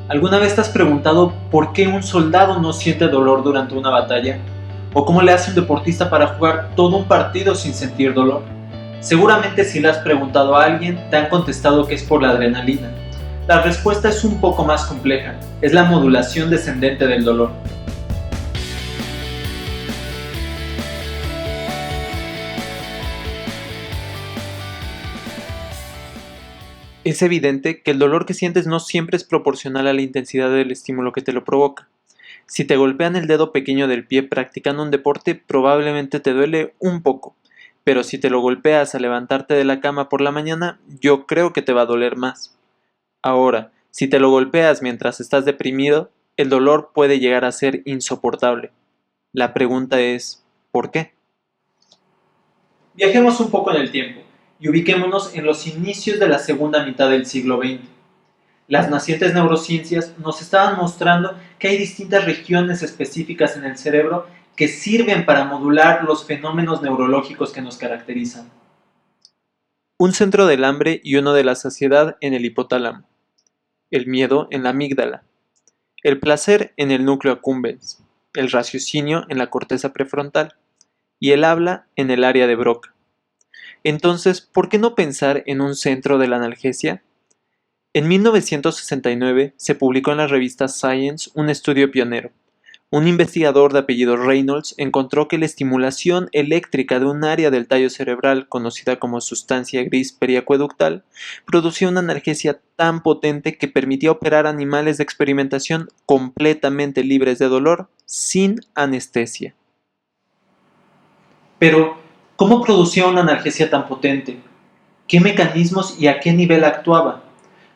¿Alguna vez te has preguntado por qué un soldado no siente dolor durante una batalla? ¿O cómo le hace un deportista para jugar todo un partido sin sentir dolor? Seguramente si le has preguntado a alguien, te han contestado que es por la adrenalina. La respuesta es un poco más compleja, es la modulación descendente del dolor. Es evidente que el dolor que sientes no siempre es proporcional a la intensidad del estímulo que te lo provoca. Si te golpean el dedo pequeño del pie practicando un deporte, probablemente te duele un poco, pero si te lo golpeas al levantarte de la cama por la mañana, yo creo que te va a doler más. Ahora, si te lo golpeas mientras estás deprimido, el dolor puede llegar a ser insoportable. La pregunta es, ¿por qué? Viajemos un poco en el tiempo y ubiquémonos en los inicios de la segunda mitad del siglo XX. Las nacientes neurociencias nos estaban mostrando que hay distintas regiones específicas en el cerebro que sirven para modular los fenómenos neurológicos que nos caracterizan. Un centro del hambre y uno de la saciedad en el hipotálamo, el miedo en la amígdala, el placer en el núcleo accumbens, el raciocinio en la corteza prefrontal y el habla en el área de Broca. Entonces, ¿por qué no pensar en un centro de la analgesia? En 1969 se publicó en la revista Science un estudio pionero. Un investigador de apellido Reynolds encontró que la estimulación eléctrica de un área del tallo cerebral conocida como sustancia gris periacueductal producía una analgesia tan potente que permitía operar animales de experimentación completamente libres de dolor sin anestesia. Pero, ¿cómo producía una analgesia tan potente? ¿Qué mecanismos y a qué nivel actuaba?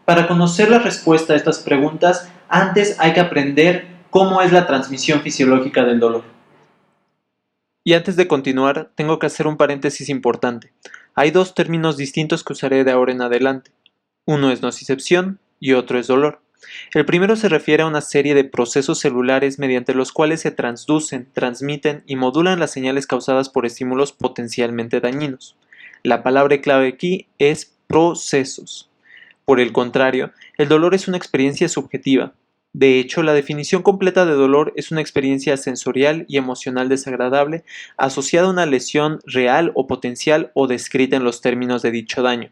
Para conocer la respuesta a estas preguntas, antes hay que aprender cómo es la transmisión fisiológica del dolor. Y antes de continuar, tengo que hacer un paréntesis importante. Hay dos términos distintos que usaré de ahora en adelante. Uno es nocicepción y otro es dolor. El primero se refiere a una serie de procesos celulares mediante los cuales se transducen, transmiten y modulan las señales causadas por estímulos potencialmente dañinos. La palabra clave aquí es procesos. Por el contrario, el dolor es una experiencia subjetiva. De hecho, la definición completa de dolor es una experiencia sensorial y emocional desagradable asociada a una lesión real o potencial o descrita en los términos de dicho daño.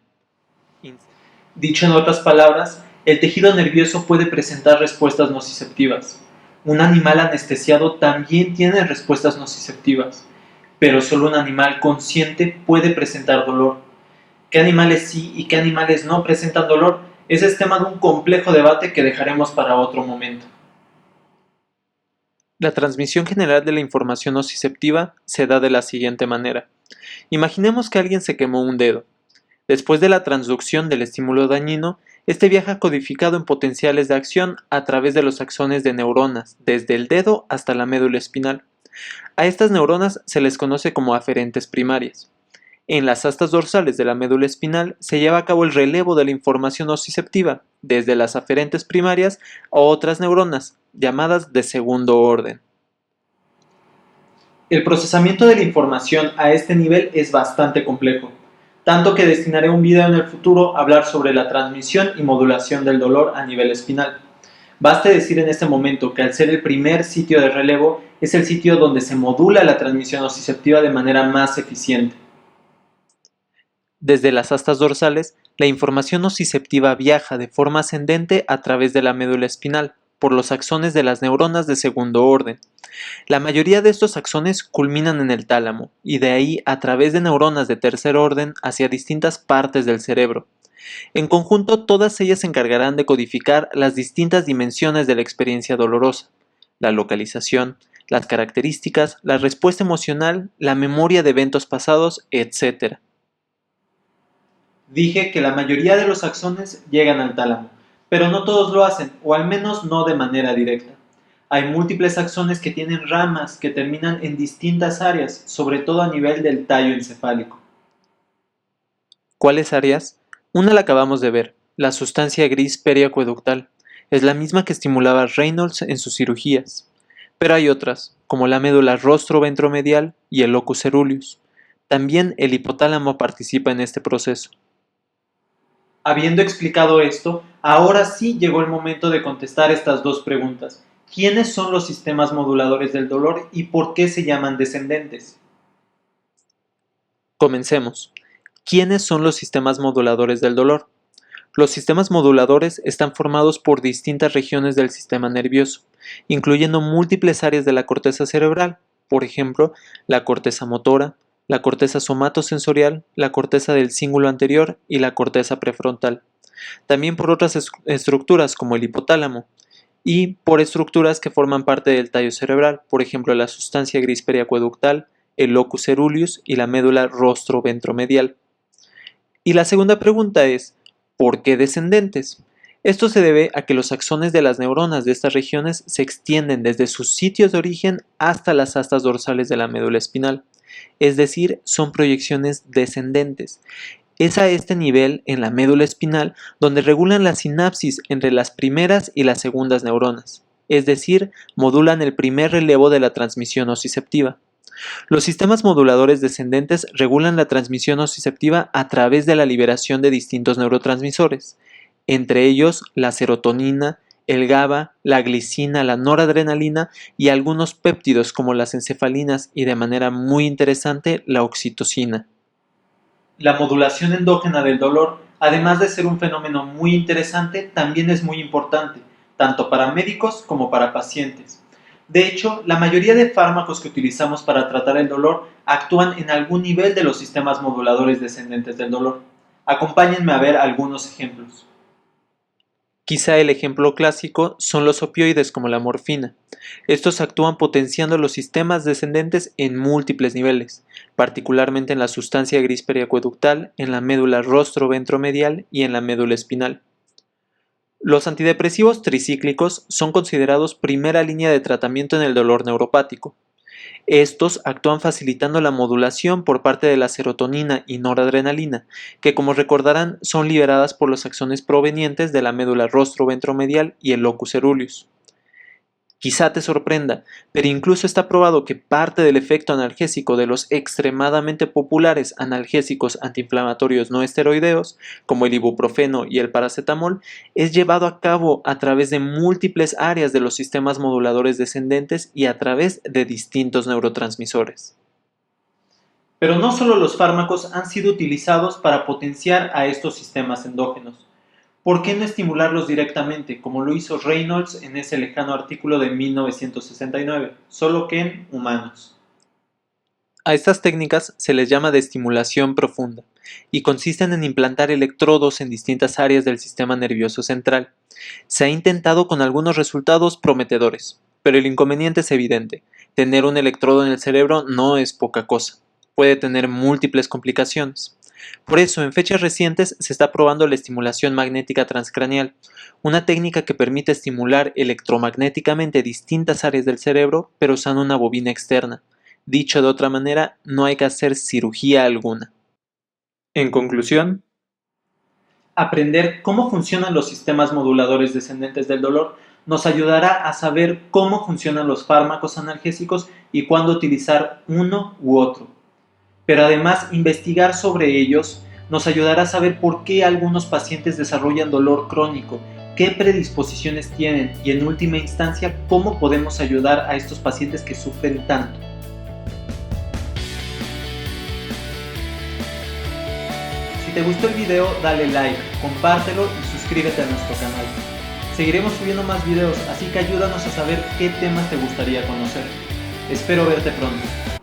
Dicho en otras palabras, el tejido nervioso puede presentar respuestas nociceptivas. Un animal anestesiado también tiene respuestas nociceptivas, pero solo un animal consciente puede presentar dolor. ¿Qué animales sí y qué animales no presentan dolor? Ese es tema de un complejo debate que dejaremos para otro momento. La transmisión general de la información nociceptiva se da de la siguiente manera. Imaginemos que alguien se quemó un dedo. Después de la transducción del estímulo dañino, este viaja codificado en potenciales de acción a través de los axones de neuronas, desde el dedo hasta la médula espinal. A estas neuronas se les conoce como aferentes primarias. En las astas dorsales de la médula espinal se lleva a cabo el relevo de la información nociceptiva, desde las aferentes primarias a otras neuronas, llamadas de segundo orden. El procesamiento de la información a este nivel es bastante complejo, tanto que destinaré un video en el futuro a hablar sobre la transmisión y modulación del dolor a nivel espinal. Baste decir en este momento que al ser el primer sitio de relevo, es el sitio donde se modula la transmisión nociceptiva de manera más eficiente. Desde las astas dorsales, la información nociceptiva viaja de forma ascendente a través de la médula espinal, por los axones de las neuronas de segundo orden. La mayoría de estos axones culminan en el tálamo, y de ahí a través de neuronas de tercer orden hacia distintas partes del cerebro. En conjunto, todas ellas se encargarán de codificar las distintas dimensiones de la experiencia dolorosa: la localización, las características, la respuesta emocional, la memoria de eventos pasados, etc. Dije que la mayoría de los axones llegan al tálamo, pero no todos lo hacen, o al menos no de manera directa. Hay múltiples axones que tienen ramas que terminan en distintas áreas, sobre todo a nivel del tallo encefálico. ¿Cuáles áreas? Una la acabamos de ver, la sustancia gris periacueductal. Es la misma que estimulaba Reynolds en sus cirugías. Pero hay otras, como la médula rostro-ventromedial y el locus ceruleus. También el hipotálamo participa en este proceso. Habiendo explicado esto, ahora sí llegó el momento de contestar estas dos preguntas. ¿Quiénes son los sistemas moduladores del dolor y por qué se llaman descendentes? Comencemos. ¿Quiénes son los sistemas moduladores del dolor? Los sistemas moduladores están formados por distintas regiones del sistema nervioso, incluyendo múltiples áreas de la corteza cerebral, por ejemplo, la corteza motora, la corteza somatosensorial, la corteza del cíngulo anterior y la corteza prefrontal. También por otras estructuras como el hipotálamo y por estructuras que forman parte del tallo cerebral, por ejemplo, la sustancia gris periacueductal, el locus ceruleus y la médula rostro-ventromedial. Y la segunda pregunta es, ¿por qué descendentes? Esto se debe a que los axones de las neuronas de estas regiones se extienden desde sus sitios de origen hasta las astas dorsales de la médula espinal, es decir, son proyecciones descendentes. Es a este nivel, en la médula espinal, donde regulan la sinapsis entre las primeras y las segundas neuronas, es decir, modulan el primer relevo de la transmisión nociceptiva. Los sistemas moduladores descendentes regulan la transmisión nociceptiva a través de la liberación de distintos neurotransmisores, entre ellos la serotonina, el GABA, la glicina, la noradrenalina y algunos péptidos como las encefalinas y de manera muy interesante la oxitocina. La modulación endógena del dolor, además de ser un fenómeno muy interesante, también es muy importante, tanto para médicos como para pacientes. De hecho, la mayoría de fármacos que utilizamos para tratar el dolor actúan en algún nivel de los sistemas moduladores descendentes del dolor. Acompáñenme a ver algunos ejemplos. Quizá el ejemplo clásico son los opioides como la morfina. Estos actúan potenciando los sistemas descendentes en múltiples niveles, particularmente en la sustancia gris periacueductal, en la médula rostro-ventromedial y en la médula espinal. Los antidepresivos tricíclicos son considerados primera línea de tratamiento en el dolor neuropático. Estos actúan facilitando la modulación por parte de la serotonina y noradrenalina, que como recordarán son liberadas por los axones provenientes de la médula rostro-ventromedial y el locus ceruleus. Quizá te sorprenda, pero incluso está probado que parte del efecto analgésico de los extremadamente populares analgésicos antiinflamatorios no esteroideos, como el ibuprofeno y el paracetamol, es llevado a cabo a través de múltiples áreas de los sistemas moduladores descendentes y a través de distintos neurotransmisores. Pero no solo los fármacos han sido utilizados para potenciar a estos sistemas endógenos. ¿Por qué no estimularlos directamente, como lo hizo Reynolds en ese lejano artículo de 1969, solo que en humanos? A estas técnicas se les llama de estimulación profunda y consisten en implantar electrodos en distintas áreas del sistema nervioso central. Se ha intentado con algunos resultados prometedores, pero el inconveniente es evidente. Tener un electrodo en el cerebro no es poca cosa. Puede tener múltiples complicaciones. Por eso, en fechas recientes se está probando la estimulación magnética transcraneal, una técnica que permite estimular electromagnéticamente distintas áreas del cerebro, pero usando una bobina externa. Dicho de otra manera, no hay que hacer cirugía alguna. En conclusión, aprender cómo funcionan los sistemas moduladores descendentes del dolor nos ayudará a saber cómo funcionan los fármacos analgésicos y cuándo utilizar uno u otro. Pero además, investigar sobre ellos nos ayudará a saber por qué algunos pacientes desarrollan dolor crónico, qué predisposiciones tienen y en última instancia cómo podemos ayudar a estos pacientes que sufren tanto. Si te gustó el video, dale like, compártelo y suscríbete a nuestro canal. Seguiremos subiendo más videos, así que ayúdanos a saber qué temas te gustaría conocer. Espero verte pronto.